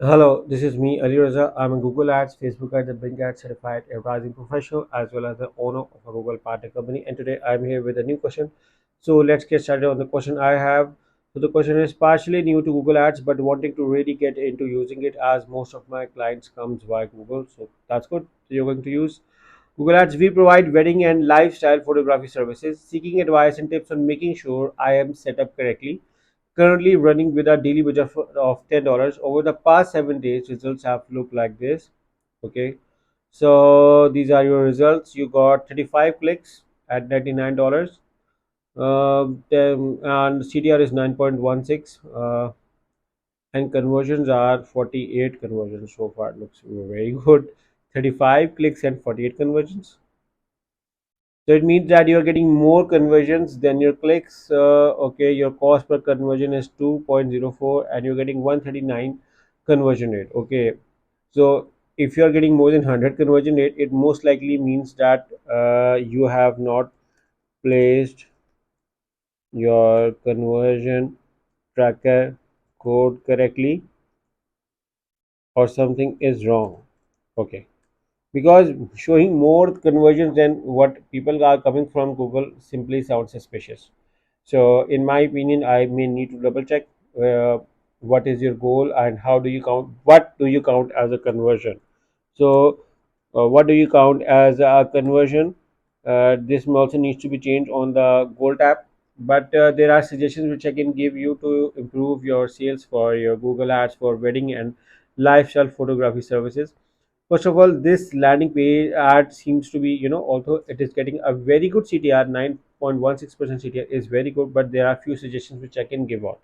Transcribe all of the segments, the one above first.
Hello, this is me, ALIRAZA. I'm a Google Ads, Facebook Ads, and Bing Ads certified advertising professional, as well as the owner of a Google partner company. And today I'm here with a new question. So let's get started on the question I have. So the question is partially new to Google Ads, but wanting to really get into using it as most of my clients comes via Google. So that's good. So you're going to use Google Ads. We provide wedding and lifestyle photography services, seeking advice and tips on making sure I am set up correctly. Currently running with a daily budget of $10. Over the past 7 days, results have looked like this. Okay, so these are your results. You got 35 clicks at $99. And CTR is 9.16. And conversions are 48 conversions so far. It looks very good. 35 clicks and 48 conversions. So it means that you're getting more conversions than your clicks. Okay, your cost per conversion is 2.04 and you're getting 139 conversion rate. Okay, so if you're getting more than 100 conversion rate, it most likely means that you have not placed your conversion tracker code correctly or something is wrong. Okay, because showing more conversions than what people are coming from Google simply sounds suspicious. So in my opinion, I may need to double check uh, what is your goal and how do you count, what do you count as a conversion. So what do you count as a conversion? This also needs to be changed on the goal tab. But there are suggestions which I can give you to improve your sales for your Google Ads for wedding and lifestyle photography services. First of all, this landing page ad seems to be, although it is getting a very good CTR, 9.16% CTR is very good, but there are few suggestions which I can give out.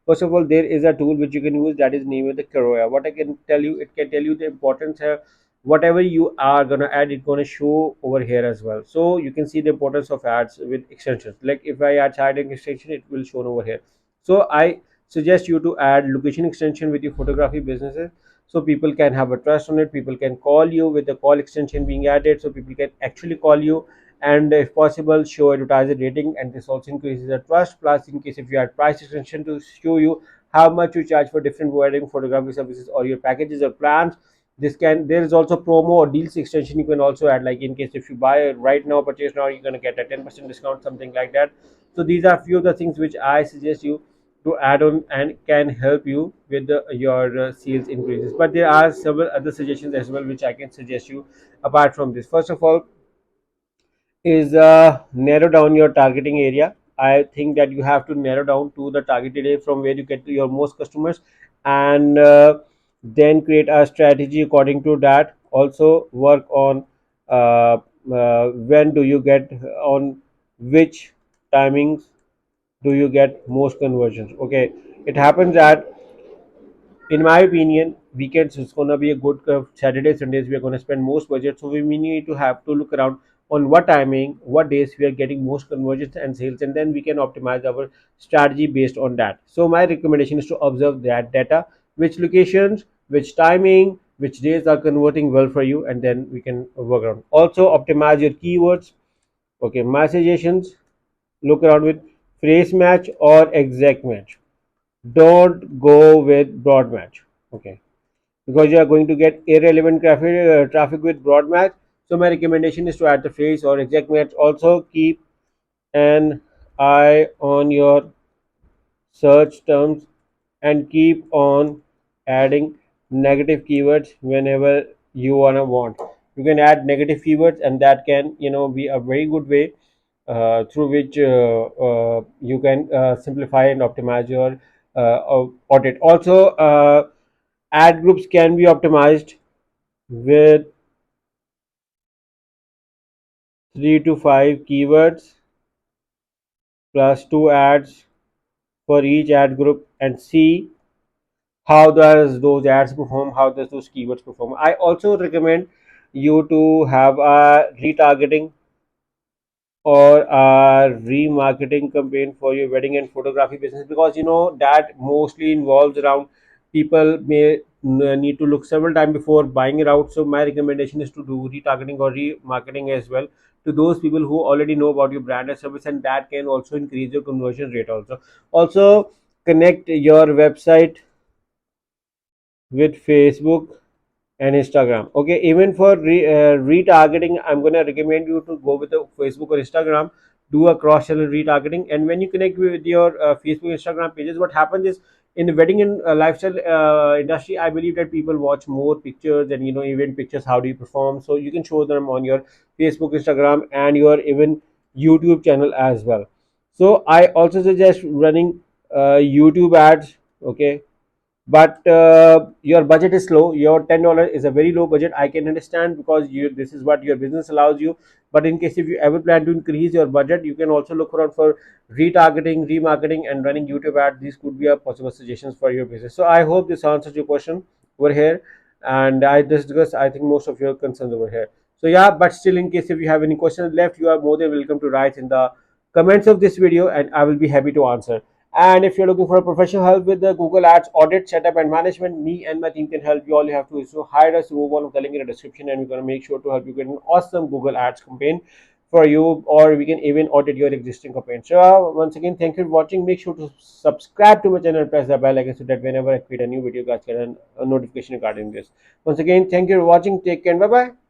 First of all, there is a tool which you can use that is named the Karoya. What I can tell you, it can tell you the importance of whatever you are gonna add, it's gonna show over here as well. So you can see the importance of ads with extensions. Like if I add hiding extension, it will show over here. So I suggest you to add location extension with your photography businesses so people can have a trust on it. People can call you with the call extension being added, so people can actually call you, and if possible show advertiser rating, and this also increases the trust. Plus, in case if you add price extension to show you how much you charge for different wedding photography services or your packages or plans, this can, there is also promo or deals extension you can also add, like in case if you buy right now, purchase now, you're going to get a 10% discount, something like that. So these are few of the things which I suggest you to add on and can help you with your sales increases. But there are several other suggestions as well which I can suggest you apart from this. First of all is narrow down your targeting area. I think that you have to narrow down to the targeted area from where you get to your most customers, and then create a strategy according to that. Also work on when do you get, on which timings do you get most conversions. Okay, it happens that in my opinion, weekends is gonna be a good Saturday, Sundays. We are gonna spend most budget, so we need to have to look around on what timing, what days we are getting most conversions and sales, and then we can optimize our strategy based on that. So my recommendation is to observe that data, which locations, which timing, which days are converting well for you, and then we can work around. Also optimize your keywords. Okay, my suggestions: look around with phrase match or exact match. Don't go with broad match. Okay, because you are going to get irrelevant traffic with broad match. So my recommendation is to add the phrase or exact match. Also keep an eye on your search terms and keep on adding negative keywords whenever you wanna want. You can add negative keywords, and that can, be a very good way through which you can simplify and optimize your audit. Also, ad groups can be optimized with 3 to 5 keywords plus 2 ads for each ad group, and see how does those ads perform, how does those keywords perform. I also recommend you to have a retargeting or a remarketing campaign for your wedding and photography business, because that mostly involves around people may need to look several times before buying it out. So my recommendation is to do retargeting or remarketing as well to those people who already know about your brand and service, and that can also increase your conversion rate. Also connect your website with Facebook and Instagram. Okay, even for retargeting, I'm gonna recommend you to go with the Facebook or Instagram. Do a cross-channel retargeting, and when you connect with your Facebook, Instagram pages, what happens is in the wedding and lifestyle industry, I believe that people watch more pictures and event pictures. How do you perform? So you can show them on your Facebook, Instagram, and your even YouTube channel as well. So I also suggest running YouTube ads. Okay, but your budget is low. Your $10 is a very low budget. I can understand because this is what your business allows you. But in case if you ever plan to increase your budget, you can also look around for retargeting, remarketing, and running YouTube ads. These could be a possible suggestions for your business. So I hope this answers your question over here, and I discussed, I think, most of your concerns over here. So yeah, but still, in case if you have any questions left, you are more than welcome to write in the comments of this video, and I will be happy to answer. And if you're looking for a professional help with the Google Ads audit, setup, and management, me and my team can help you. All you have to do is to hire us through one of the link in the description, and we're going to make sure to help you get an awesome Google Ads campaign for you, or we can even audit your existing campaign. So once again, thank you for watching. Make sure to subscribe to my channel and press the bell icon so that whenever I create a new video, you guys get a notification regarding this. Once again, thank you for watching. Take care and bye bye.